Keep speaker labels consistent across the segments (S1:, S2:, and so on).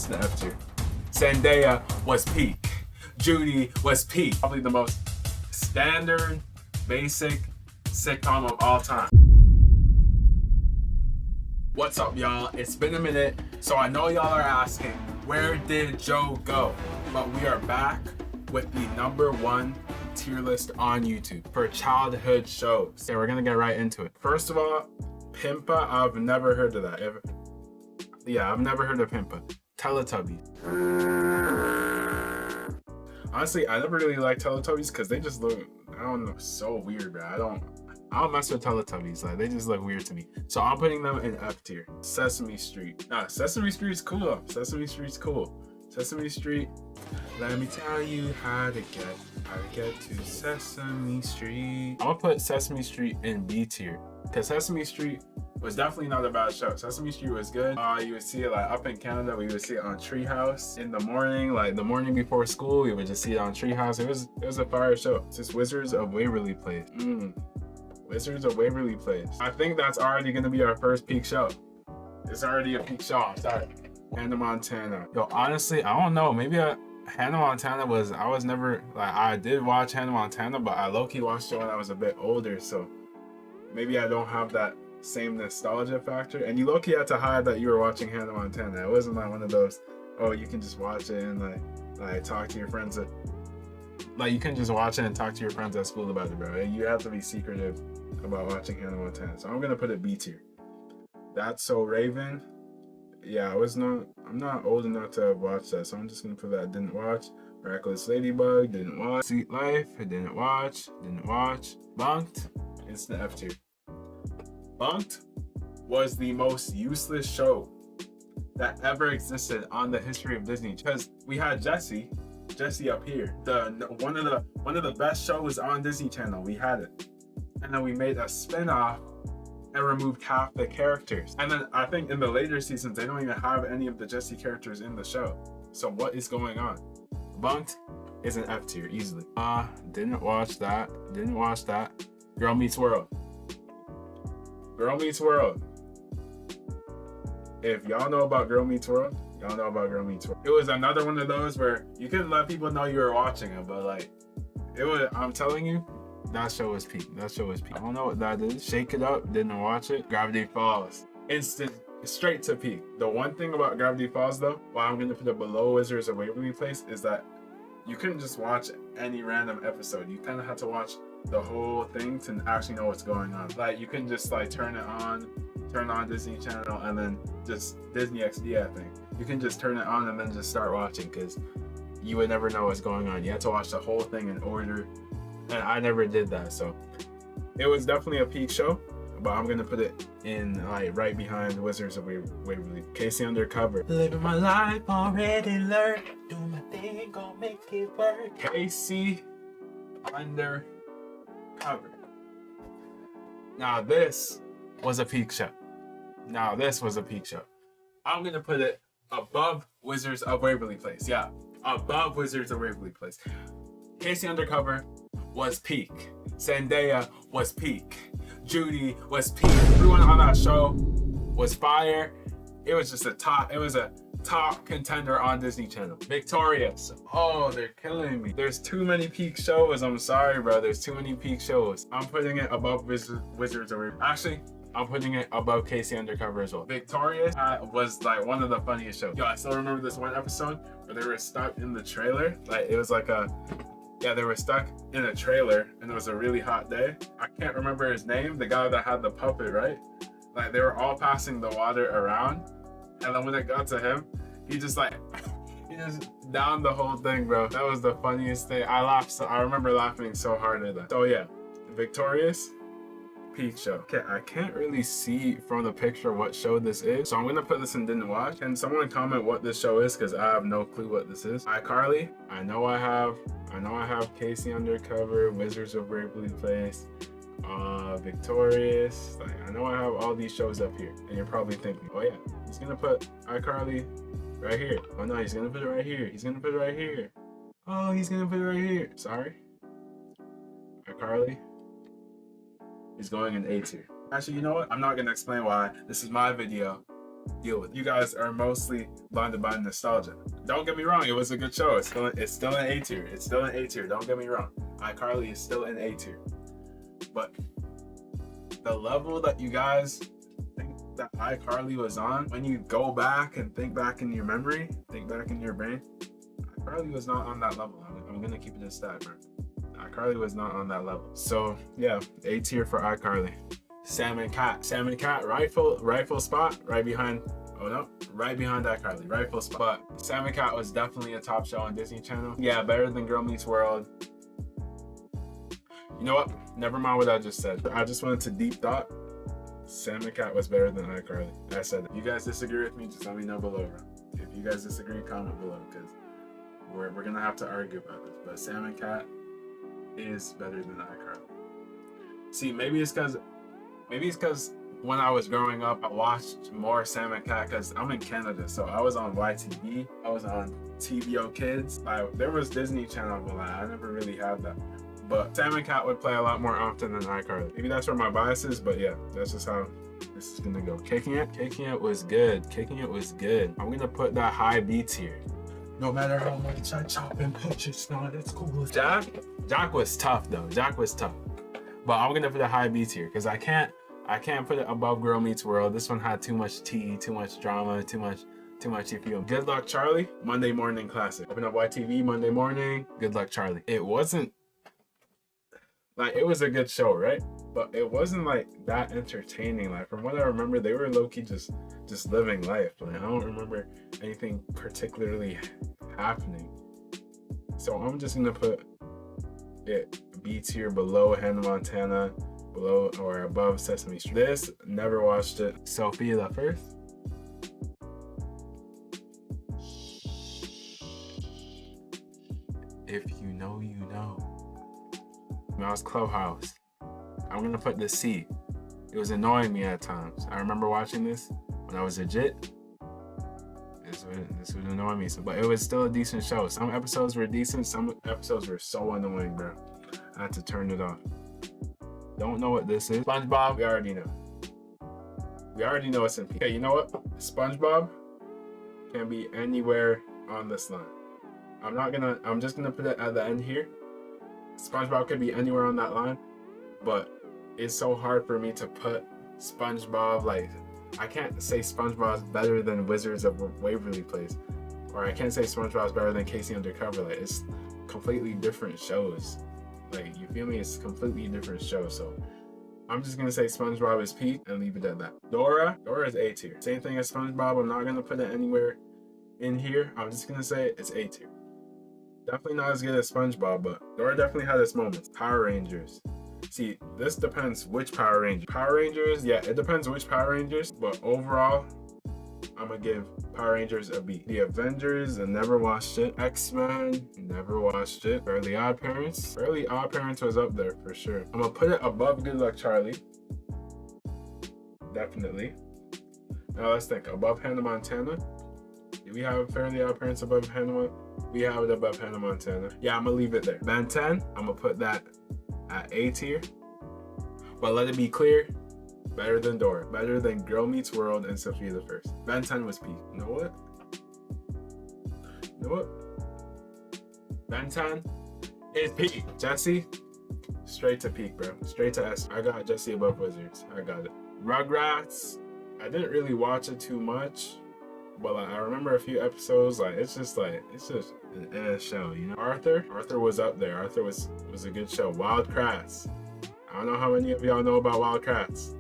S1: It's the F tier. Zendaya was peak. Judy was peak. Probably the most standard, basic sitcom of all time. What's up, y'all? It's been a minute, so I know y'all are asking, where did Joe go? But we are back with the #1 tier list on YouTube for childhood shows. Okay, we're gonna get right into it. First of all, Pimpa, I've never heard of that. I've never heard of Pimpa. Teletubbies. Honestly, I never really liked Teletubbies because they just look, I don't know, so weird, bro. I don't mess with Teletubbies. Like, they just look weird to me. So I'm putting them in F tier. Sesame Street. Nah, Sesame Street's cool though. Sesame Street's cool. Sesame Street. Let me tell you how to get to Sesame Street. I'm gonna put Sesame Street in B tier because Sesame Street was definitely not a bad show. Sesame Street was good. You would see it like up in Canada. We would see it on Treehouse in the morning, like the morning before school. We would just see it on Treehouse. It was a fire show. It's just Wizards of Waverly Place. Wizards of Waverly Place. I think that's already gonna be our first peak show. It's already a peak show. I'm sorry. Hannah Montana. Yo, honestly, I don't know. Maybe Hannah Montana was, I was never, like, I did watch Hannah Montana, but I low-key watched it when I was a bit older, so maybe I don't have that same nostalgia factor. And you low-key had to hide that you were watching Hannah Montana. It wasn't like one of those, oh, you can just watch it and like talk to your friends. Like, you can just watch it and talk to your friends at school about it, bro. You have to be secretive about watching Hannah Montana. So I'm gonna put it B tier. That's So Raven. Yeah, I'm not old enough to have watched that, so I'm just gonna put that I didn't watch. Reckless Ladybug, didn't watch. Sweet Life, I didn't watch. Bunked, it's the F tier. Bunked was the most useless show that ever existed on the history of Disney, because we had Jessie up here, one of the best shows on Disney Channel. We had it, and then we made a spin-off and removed half the characters. And then I think in the later seasons, they don't even have any of the Jessie characters in the show. So what is going on? Bunked is an F tier, easily. Didn't watch that. Girl Meets World. If y'all know about Girl Meets World, y'all know about Girl Meets World. It was another one of those where you couldn't let people know you were watching it, but like, I'm telling you, that show was peak. I don't know what that is. Shake It Up, didn't watch it. Gravity Falls, instant, straight to peak. The one thing about Gravity Falls though, why I'm gonna put it below Wizards of Waverly Place, is that you couldn't just watch any random episode. You kind of had to watch the whole thing to actually know what's going on. Like, you couldn't just like turn on Disney Channel and then just Disney XD, I think. You can just turn it on and then just start watching, because you would never know what's going on. You had to watch the whole thing in order. And I never did that, so it was definitely a peak show, but I'm gonna put it in like right behind Wizards of Waverly. Casey Undercover. Living my life already learned. Do my thing, gonna make it work. Casey Undercover. Now this was a peak show. I'm gonna put it above Wizards of Waverly Place. Yeah, above Wizards of Waverly Place. Casey Undercover was peak. Zendaya was peak. Judy was peak. Everyone on that show was fire. It was just a top contender on Disney Channel. Victorious. Oh, they're killing me. There's too many peak shows. I'm sorry, bro. There's too many peak shows. I'm putting it above Wizards of Waverly. Actually, I'm putting it above Casey Undercover as well. Victorious was like one of the funniest shows. Yo, I still remember this one episode where they were stuck in the trailer. Like, it was like they were stuck in a trailer and it was a really hot day. I can't remember his name, the guy that had the puppet, right? Like, they were all passing the water around, and then when it got to him, he just downed the whole thing, bro. That was the funniest thing. I remember laughing so hard at that. So yeah, Victorious, peak show. Okay, I can't really see from the picture what show this is, so I'm gonna put this in didn't watch. Can someone comment what this show is, because I have no clue what this is. iCarly, I know I have Casey Undercover, Wizards of Waverly Place, Victorious. Like, I know I have all these shows up here, and you're probably thinking, oh yeah, he's gonna put iCarly right here. Oh no, he's gonna put it right here. Oh, he's gonna put it right here. Sorry, iCarly is going in A tier. Actually, you know what? I'm not gonna explain why. This is my video. deal with it. You guys are mostly blinded by nostalgia. Don't get me wrong, it was a good show. It's still an A tier. It's still an A tier. Don't get me wrong. iCarly is still an A tier. But the level that you guys think that iCarly was on, when you go back and think back in your memory, think back in your brain, iCarly was not on that level. I'm gonna keep it a stat, bro. iCarly was not on that level. So yeah, A tier for iCarly. Sam and Cat, rightful spot, right behind. Oh no, right behind iCarly, rightful spot. But Sam and Cat was definitely a top show on Disney Channel. Yeah, better than Girl Meets World. You know what? Never mind what I just said. I just went into deep thought. Sam and Cat was better than iCarly. I said it. If you guys disagree with me, just let me know below, bro. If you guys disagree, comment below, because we're gonna have to argue about this. But Sam and Cat is better than iCarly. See, maybe it's because when I was growing up, I watched more Sam and Cat because I'm in Canada, so I was on YTV, I was on TVO Kids. There was Disney Channel, but I never really had that. But Sam and Cat would play a lot more often than iCarly. Maybe that's where my bias is, but yeah, that's just how this is gonna go. Kicking It was good. Kicking It was good. I'm gonna put that high B tier. No matter how much I chop and punch, it's not as cool as Jack was tough though. Jack was tough. But I'm gonna put a high B tier because I can't put it above Girl Meets World. This one had too much tea, too much drama, too much if you. Good Luck Charlie, Monday morning classic. Open up YTV Monday morning. Good Luck Charlie. It wasn't like, it was a good show, right? But it wasn't like that entertaining. Like, from what I remember, they were low-key just living life. Like, I don't remember anything particularly happening. So I'm just gonna put it B tier, below Hannah Montana, below or above Sesame Street. This, never watched it. Sophia the First. If you know, you know. Mouse Clubhouse. I'm gonna put the C. It was annoying me at times. I remember watching this when I was legit. This would annoy me. But it was still a decent show. Some episodes were decent. Some episodes were so annoying, bro. I had to turn it off. Don't know what this is. SpongeBob, we already know. We already know it's in P. Okay, you know what? SpongeBob can be anywhere on this line. I'm just gonna put it at the end here. SpongeBob could be anywhere on that line, but it's so hard for me to put SpongeBob, like, I can't say SpongeBob's better than Wizards of Waverly Place, or I can't say SpongeBob's better than Casey Undercover. Like, it's completely different shows. Like, you feel me? It's completely different shows. So I'm just gonna say SpongeBob is peak and leave it at that. Dora is A tier. Same thing as SpongeBob. I'm not gonna put it anywhere in here. I'm just gonna say it's A tier. Definitely not as good as SpongeBob, but Dora definitely had its moments. Power Rangers. See, this depends which Power Ranger. Power Rangers, yeah, it depends which Power Rangers, but overall, I'm gonna give Power Rangers a B. The Avengers, I never watched it. X-Men, never watched it. Fairly Odd Parents. Fairly Odd Parents was up there for sure. I'm gonna put it above Good Luck Charlie. Definitely. Now let's think. Above Hannah Montana. Do we have Fairly Odd Parents above Hannah Montana? We have it above Hannah Montana. Yeah, I'm gonna leave it there. Ben 10, I'm gonna put that at A tier. But let it be clear, better than Dora. Better than Girl Meets World and Sophia the First. Ben 10 was peak. You know what? Ben 10 is peak. Jessie, straight to peak, bro. Straight to S. I got Jessie above Wizards. I got it. Rugrats, I didn't really watch it too much, but like, I remember a few episodes. It's just an ass show, you know. Arthur was up there. Arthur was a good show. Wild Kratts. I don't know how many of y'all know about Wild Kratts.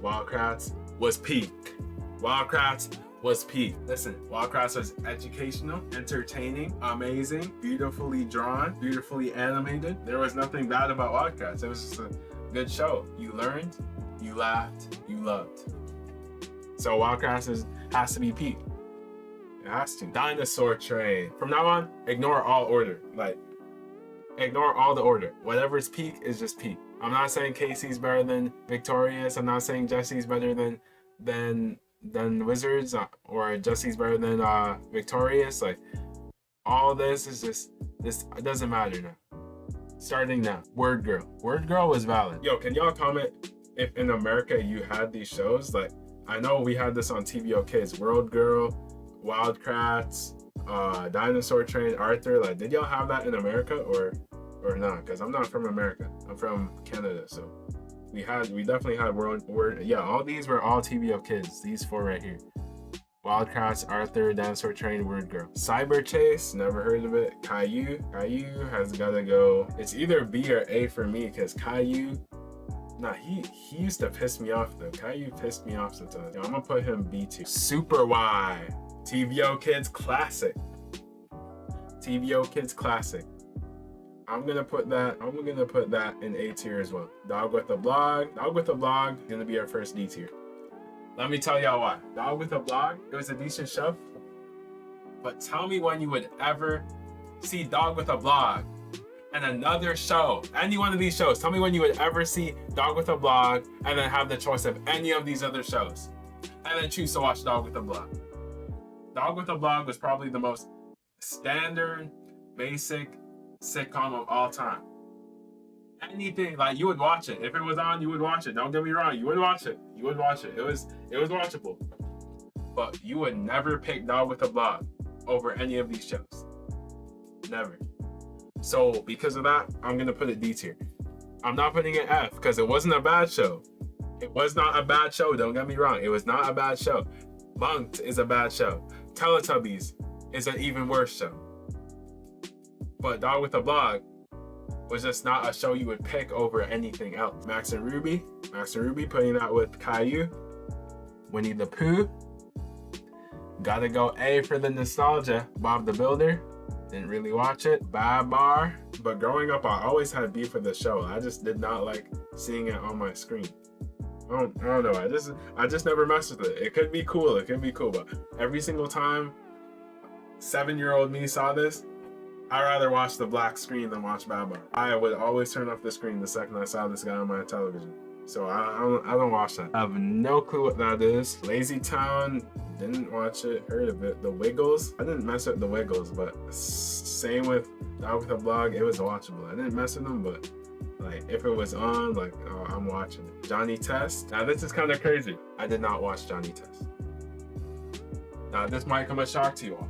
S1: Wild Kratts was peak. Wild Kratts was peak. Listen, Wild Kratts was educational, entertaining, amazing, beautifully drawn, beautifully animated. There was nothing bad about Wild Kratts. It was just a good show. You learned, you laughed, you loved. So Wild Kratts has to be peak. It has to. Dinosaur Train. From now on, ignore all order. Like, ignore all the order. Whatever's peak is just peak. I'm not saying Casey's better than Victorious. I'm not saying Jesse's better than Wizards, or Jesse's better than Victorious. Like, all this is just this. It doesn't matter now. Starting now. Word Girl. Word Girl was valid. Yo, can y'all comment if in America you had these shows? Like, I know we had this on TVO Kids, World Girl, Wildcrats, Dinosaur Train, Arthur. Like, did y'all have that in America or not? Because I'm not from America. I'm from Canada, so we definitely had all these were all TVO Kids. These 4 right here. Wildcrats, Arthur, Dinosaur Train, Word Girl. Cyber Chase, never heard of it. Caillou has gotta go. It's either B or A for me, because Caillou, he used to piss me off though. Caillou pissed me off sometimes. Yo, I'm gonna put him B2. Super Y, TVO Kids Classic. TVO Kids Classic. I'm gonna put that in A tier as well. Dog with a Blog gonna be our first D tier. Let me tell y'all why. Dog with a Blog, it was a decent show. But tell me when you would ever see Dog with a Blog and another show, any one of these shows. Tell me when you would ever see Dog with a Blog and then have the choice of any of these other shows and then choose to watch Dog with a Blog. Dog with a Blog was probably the most standard, basic sitcom of all time. Anything, like, you would watch it. If it was on, you would watch it. Don't get me wrong, you would watch it. It was watchable. But you would never pick Dog with a Blog over any of these shows. Never. So because of that, I'm gonna put it D tier. I'm not putting it F because it wasn't a bad show. It was not a bad show, don't get me wrong. It was not a bad show. Bunked is a bad show. Teletubbies is an even worse show. But Dog with a Blog was just not a show you would pick over anything else. Max and Ruby putting that with Caillou. Winnie the Pooh. Gotta go A for the nostalgia. Bob the Builder. Didn't really watch it. Babar. But growing up, I always had beef with the show. I just did not like seeing it on my screen. I don't know. I just never messed with it. It could be cool. But every single time 7-year-old me saw this, I'd rather watch the black screen than watch Babar. I would always turn off the screen the second I saw this guy on my television. So I don't watch that. I have no clue what that is. Lazy Town, didn't watch it, heard of it. The Wiggles, I didn't mess with the Wiggles, but same with Dog with a Blog, it was watchable. I didn't mess with them, but like if it was on, like, oh, I'm watching it. Johnny Test. Now this is kind of crazy. I did not watch Johnny Test. Now this might come as a shock to you all.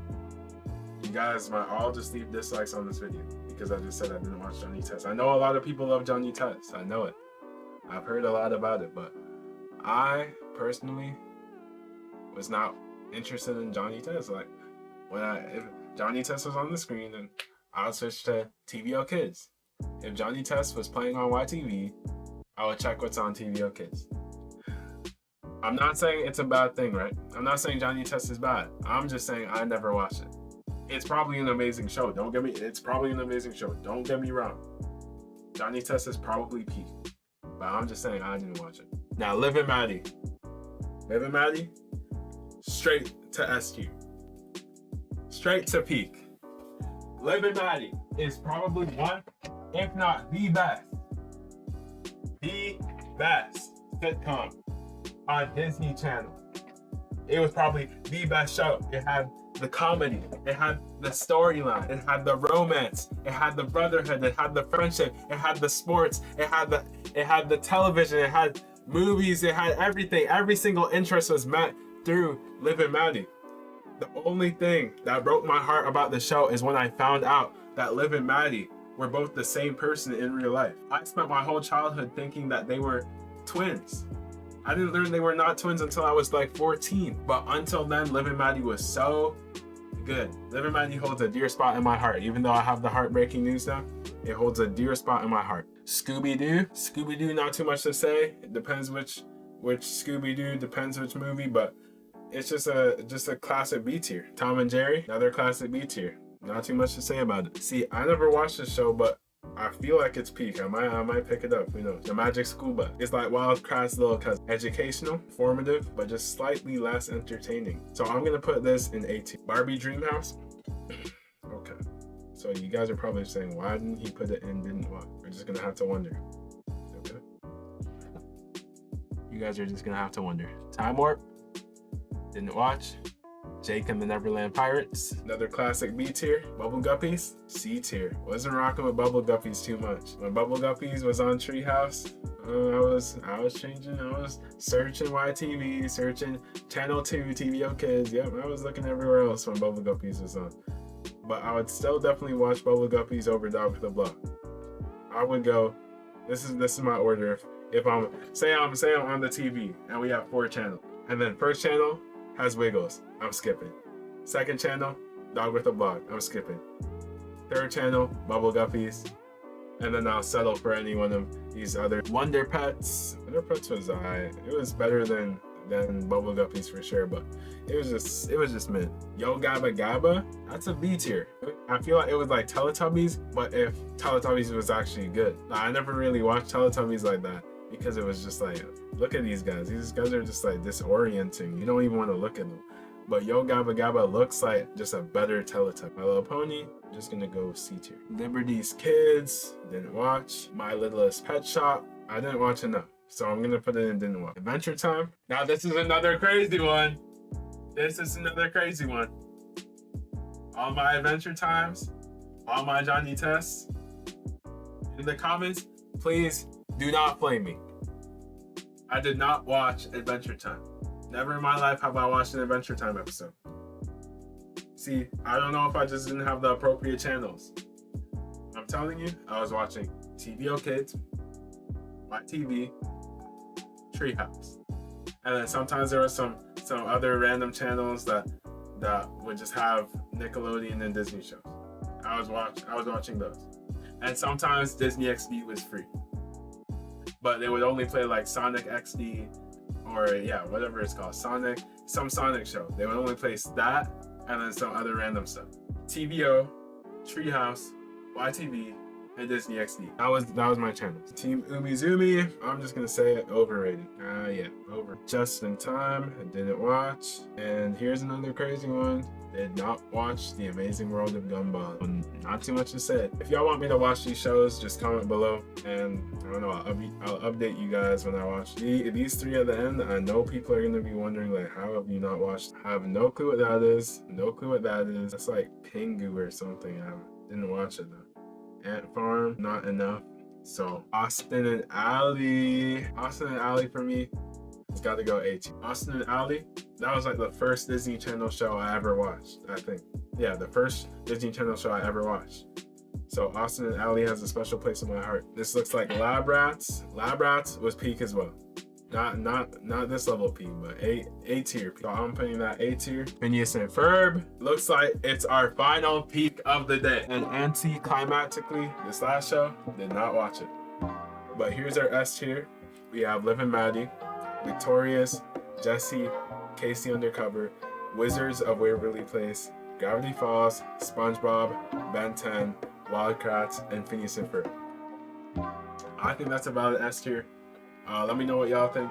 S1: You guys might all just leave dislikes on this video because I just said I didn't watch Johnny Test. I know a lot of people love Johnny Test. I know it. I've heard a lot about it, but I personally was not interested in Johnny Test. Like, if Johnny Test was on the screen, then I would switch to TVO Kids. If Johnny Test was playing on YTV, I would check what's on TVO Kids. I'm not saying it's a bad thing, right? I'm not saying Johnny Test is bad. I'm just saying I never watched it. It's probably an amazing show. It's probably an amazing show. Don't get me wrong. Johnny Test is probably peak. But I'm just saying I didn't watch it. Now, Liv and Maddie. Straight to S tier. Straight to peak. Liv and Maddie is probably one, if not the best sitcom on Disney Channel. It was probably the best show. It had the comedy, it had the storyline, it had the romance, it had the brotherhood, it had the friendship, it had the sports, it had the television, it had movies, it had everything. Every single interest was met through Liv and Maddie. The only thing that broke my heart about the show is when I found out that Liv and Maddie were both the same person in real life. I spent my whole childhood thinking that they were twins. I didn't learn they were not twins until I was like 14. But until then, Liv and Maddie was so good. Liv and Maddie holds a dear spot in my heart. Even though I have the heartbreaking news now, it holds a dear spot in my heart. Scooby-Doo, not too much to say. It depends which Scooby-Doo, depends which movie, but it's just a classic B tier. Tom and Jerry, another classic B tier. Not too much to say about it. See, I never watched this show, but I feel like it's peak. I might pick it up. The Magic School Bus. It's like Wildcrat's little cousin. Educational, formative, but just slightly less entertaining. So I'm gonna put this in A tier. Barbie Dreamhouse. Okay. So you guys are probably saying, why didn't he put it in? Didn't what? We're just gonna have to wonder. Okay. You guys are just gonna have to wonder. Time Warp. Didn't watch. Jake and the Neverland Pirates, another classic B tier. Bubble Guppies, C tier. Wasn't rocking with Bubble Guppies too much. When Bubble Guppies was on Treehouse, I was changing. I was searching YTV, searching Channel 2, TVO Kids. Yep, I was looking everywhere else when Bubble Guppies was on. But I would still definitely watch Bubble Guppies over Dog with the Block. I would go. This is my order. If I'm on the TV and we have 4 channels, and then first channel has Wiggles, I'm skipping. Second channel, Dog with the Block, I'm skipping. Third channel, Bubble Guppies, and then I'll settle for any one of these other Wonder Pets. Wonder Pets was alright. It was better than Bubble Guppies for sure, but it was just mint. Yo Gabba Gabba, that's a B tier. I feel like it was like Teletubbies, but if Teletubbies was actually good. I never really watched Teletubbies like that because it was just like, look at these guys. These guys are just like disorienting. You don't even want to look at them. But Yo Gabba Gabba looks like just a better Teletubby. My Little Pony, I'm just gonna go C tier. Liberty's Kids, didn't watch. My Littlest Pet Shop, I didn't watch enough. So I'm gonna put it in didn't watch. Adventure Time. Now this is another crazy one. All my Adventure Times, all my Johnny Tests. In the comments, please do not flame me. I did not watch Adventure Time. Never in my life have I watched an Adventure Time episode. See, I don't know if I just didn't have the appropriate channels. I'm telling you, I was watching TVO Kids, YTV, Treehouse. And then sometimes there were some other random channels that would just have Nickelodeon and Disney shows. I was watching those. And sometimes Disney XD was free. But they would only play like Sonic XD or yeah, whatever it's called. Some Sonic show. They would only play that and then some other random stuff. TVO, Treehouse, YTV, and Disney XD. That was my channel. Team Umizoomi, I'm just gonna say it, overrated. Yeah, over. Just in Time, I didn't watch. And here's another crazy one. Did not watch The Amazing World of Gumball. Not too much to say. If y'all want me to watch these shows, just comment below. And I don't know, I'll update you guys when I watch these 3 at the end. I know people are gonna be wondering like, how have you not watched? I have no clue what that is. That's like Pingu or something. I didn't watch it though. Ant Farm, not enough. So Austin and Ally for me, it's got to go A tier. Austin and Ally, that was like the first Disney Channel show I ever watched, I think. Yeah, the first Disney Channel show I ever watched. So Austin and Ally has a special place in my heart. This looks like Lab Rats. Lab Rats was peak as well. Not this level peak, but A tier. So I'm putting that A tier. Phineas and Ferb. Looks like it's our final peak of the day. And anticlimactically, this last show, did not watch it. But here's our S tier. We have Liv and Maddie, Victorious, Jessie, Casey Undercover, Wizards of Waverly Place, Gravity Falls, SpongeBob, Ben 10, Wildcats, and Phineas and Ferb. I think that's about it, S tier. Let me know what y'all think.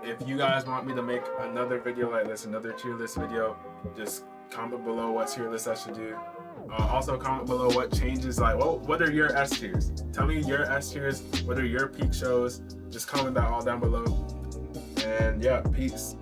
S1: If you guys want me to make another video like this, another tier list video, just comment below what tier list I should do. Also comment below what changes, like what are your S tiers? Tell me your S tiers, what are your peak shows? Just comment that all down below. And yeah, peace.